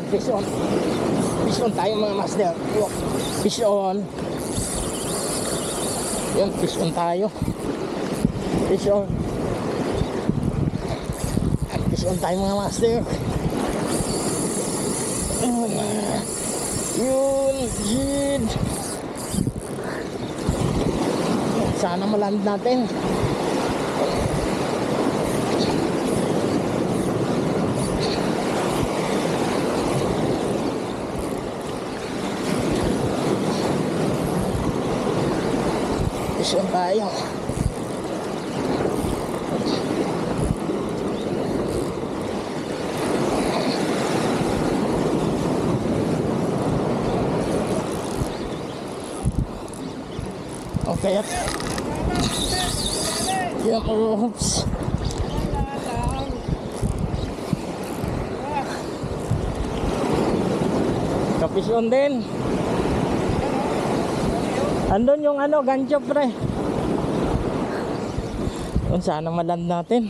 fish on. Fish on tayo mga master. Fish on. Yan, fish on tayo. Fish on. Fish on tayo mga master. Yun, jid. Sana maland natin. Fish on tayo. Okay. Yeah, oops. Kapis on din. Andun yung ano, gancho pre. Kung sana maland natin.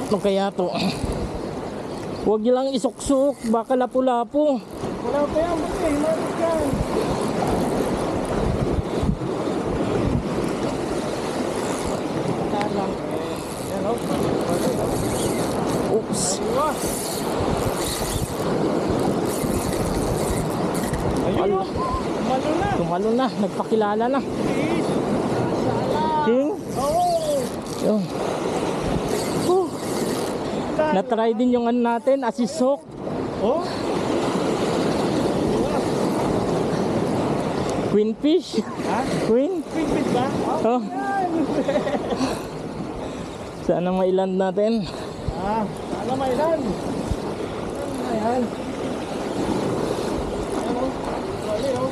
Ano kaya to? Huwag nyo lang isuksuk, baka lapu-lapu. Wala pa yan, ba't may himagot yan? Oops. Ayun, tumalo na. Tumalo na, nagpakilala na. King? Oo. Yun. Na-try din yung ano natin, assist hook. Oh? Queen fish. Ha? Queen? Pipit ba? Oh. Sana mailand natin. Ah, sana may ilan. Ayan. Ano? Wali oh.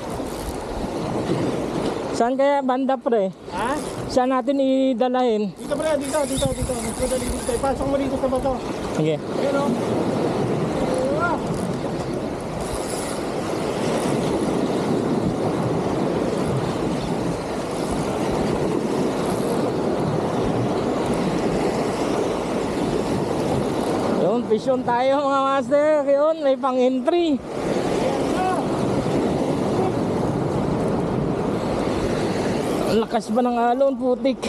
Saan kaya banda pre? Ha? Saan natin idalahin? Dito pre, dito. Mas madali dito. Ipasok mo dito sa bato. Sige. Ayan oh. Ah. Yun, fish on tayo mga master. Yun, may pang entry. Ang lakas ba ng alon, putik.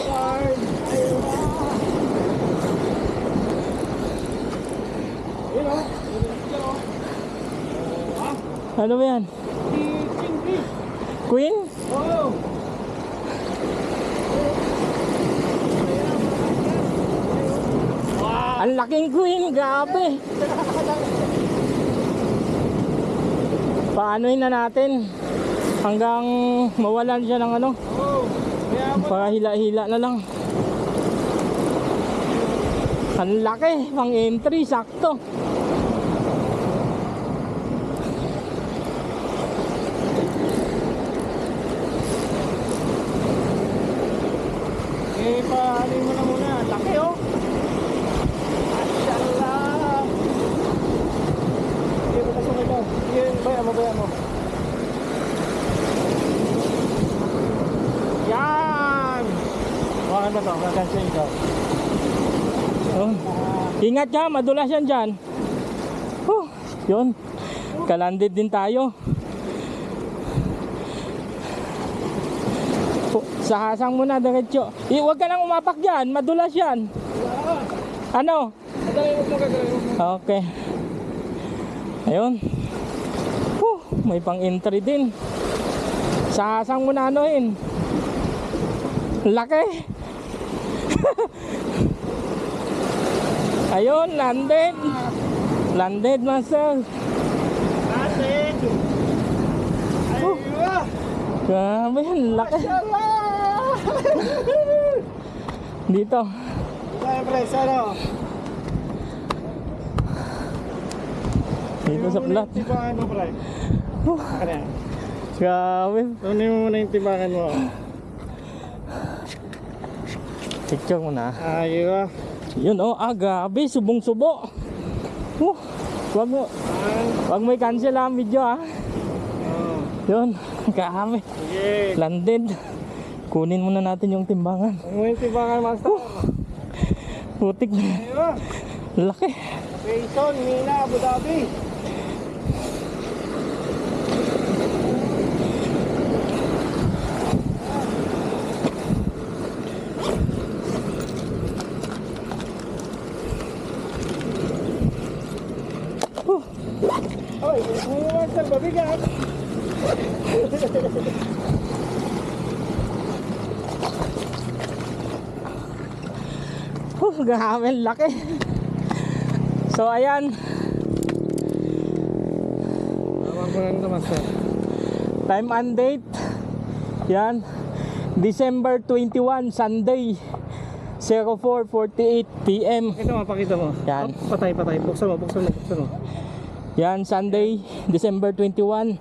Ano ba yan? Queen? Oh. Ang laking queen, grabe. Paanohin na natin hanggang mawalan siya ng ano. Para hila-hila na lang. Ang laki, pang entry, sakto. Eh, pahalin mo na muna. Laki oh. Masyaallah. Sige, papasok ito. Sige, baya mo. Yan! Wakan na to, kakansin ito. Oh. Ingat ka, madulas yan dyan. Yun, kalandid din tayo. Sa hasang muna, diretso. Huwag ka nang umapak dyan, madulas yan. Ano? Okay. Ayun. May pang entry din. Sa hasang muna anoin. Laki. Ayun, landed. Landed, master. Landed. Ayun. Grabe, laki. Dito. Kaya pre, sana. Dito sa plat. Timbangan mo pre. Ano yan? Grabe. Tunin mo muna yung timbangan mo. Picture mo na. Ayun. Yun oh, grabe, subong-subo. Wag mo i-cancel ang video ah. Oh. Yun, grabe. Sige. Landed. Kunin muna natin yung timbangan. Ang timbangan, master. Putik na. Ayun. Laki. Quezon, Mina, Abu Dhabi. Oy, mga master, babigat. Grabe, laki. So ayan, Tawag ko lang ito, master. time and date. Yan, December 21, Sunday, 04:48 PM. Pakita mo. Yan. Oh, patay. Buksan mo. Yan, Sunday, December 21,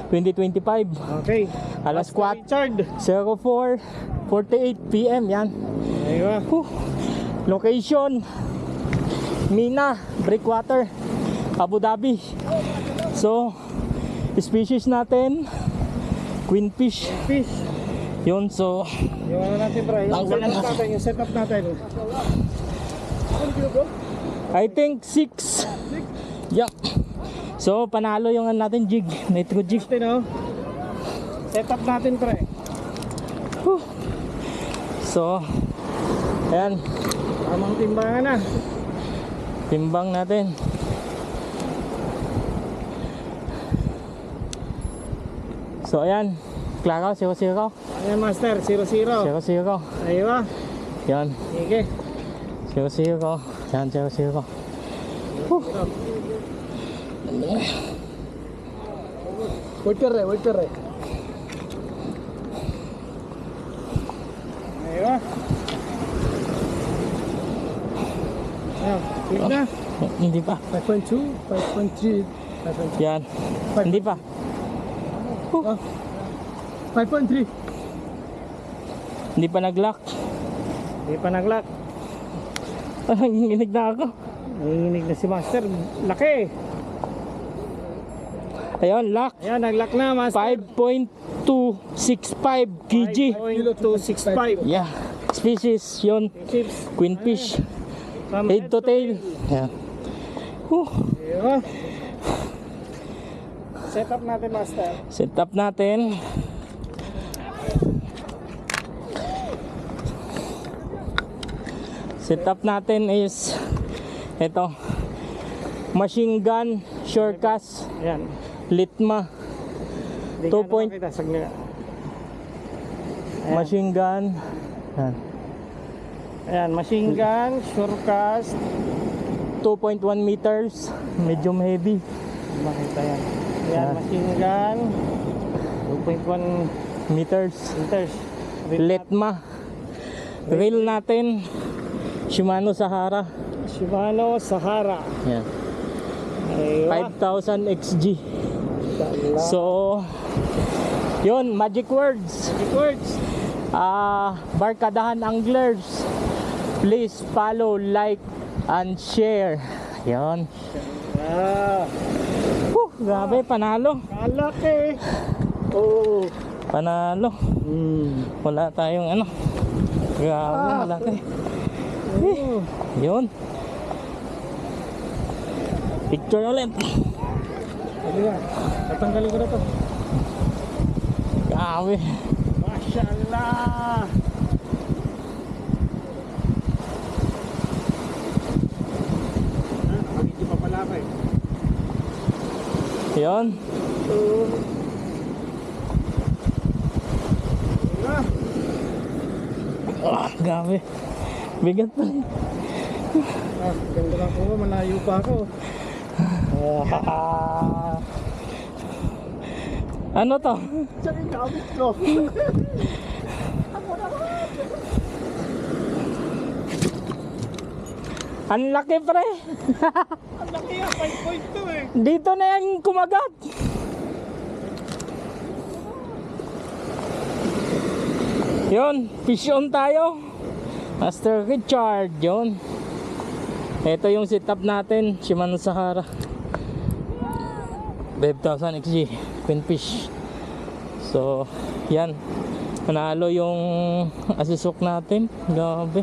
2025. Okay. Alas Master 4, Richard. 04:48 PM. Yan. Ayun. Location, Mina, Breakwater, Abu Dhabi. So, species natin, queenfish. Fish. Yun, so, Yung ano natin, bro. Yung setup natin. I think 6. Yeah. So, panalo yung ano natin jig, nitro jig. Natin, oh. Setup natin, pre. So, ayan, Tamang timbangan na. timbang natin. So, ayan, klaro, 0-0. Ayan, master. 0-0. 0-0. Ayun. Yan, Sige. 0-0. Yan, 0-0. Wait कर रहे Ayun. Ayan, click na. Hindi pa. 5.2, 5.3, 5.3. Yan, hindi pa. 5.3. Hindi pa nag-lock. Hindi pa nag-lock. Nanginginig na ako. Nanginginig na si master. Laki. Ayun, lock. Ayan, nag-lock na, master. 5.265 kg. 5.265. Yeah. Species yun. Chips. Queenfish. From Head to tail. Yeah. Ayun. Setup natin, master. Set up natin. Set up natin is ito. Machine gun, Surecast, Ayan. Litma. Hindi 2 ka point- nakakita, saglit. Ayan. Machine gun. Yan. Ayan, machine gun, Surecast. 2.1 meters. Medium heavy. Makita yan. Ayan, Ayan. machine gun. 2.1 Meters. liters. Litma. Reel natin. Shimano Sahara. Shimano Sahara. Yan. Ayun. 5,000 XG. So, yun, magic words. Records. Barkadahan Anglers, please follow, like, and share. Yun. Ah, Grabe, panalo. kalaki. Oh. Panalo. Wala tayong ano. Grabe, malaki. Yun. Picture ulit. Ano yan? Tatanggalin ko na to. Grabe. Mashallah. Nakabidyo pa pala ako eh. Yun. Grabe. Bigat pa rin. Ganda lang po, malayo pa ako. Ano to? Diyan yung gamit ko. Ang laki pre. Ang laki yan, 5.2 eh. Dito na yan kumagat. Yun, fish on tayo. Master Richard, yun. Ito yung setup natin, Shimano Sahara. 5,000 XG, queenfish. So, yan. Panalo yung asusok natin. Grabe.